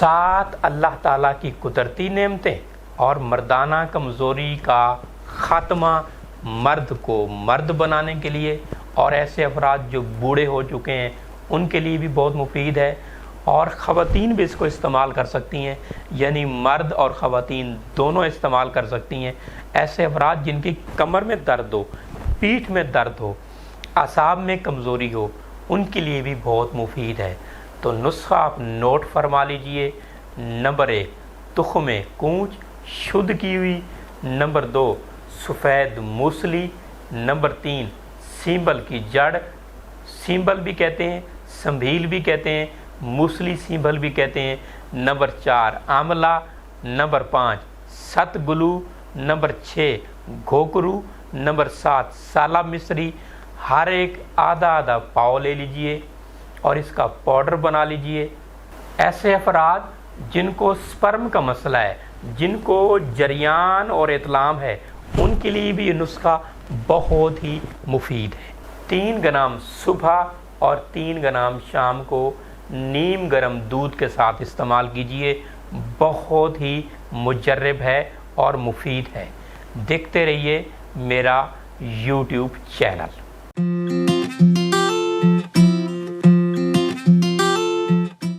7 अल्लाह ताला की कुदरती नेमतें और मर्दाना कमज़ोरी का ख़ात्मा मर्द को मर्द बनाने के लिए, और ऐसे अफराद जो बूढ़े हो चुके हैं उनके लिए भी बहुत मुफीद है, और ख़वातीन भी इसको इस्तेमाल कर सकती हैं, यानी मर्द और ख़वातीन दोनों इस्तेमाल कर सकती हैं। ऐसे अफराद जिनकी कमर में दर्द हो, पीठ में दर्द हो, असाब में कमज़ोरी हो, उनके लिए भी बहुत मुफीद है। तो नुस्खा आप नोट फरमा लीजिए। नंबर 1 तुख़्म कूंच शुद्ध की हुई, नंबर 2 सफ़ेद मूसली, नंबर 3 सींबल की जड़, सींबल भी कहते हैं, संभील भी कहते हैं, मूसली सींबल भी कहते हैं, नंबर 4 आंवला, नंबर 5 सतगुलू, नंबर 6 घोकरू, नंबर 7 साला मिस्री। हर एक आधा आधा पाव ले लीजिए और इसका पाउडर बना लीजिए। ऐसे अफराद जिनको स्पर्म का मसला है, जिनको जरियान और इतलाम है, उनके लिए भी ये नुस्खा बहुत ही मुफीद है। 3 ग्राम सुबह और 3 ग्राम शाम को नीम गर्म दूध के साथ इस्तेमाल कीजिए। बहुत ही मुजर्रब है और मुफीद है। देखते रहिए मेरा YouTube चैनल।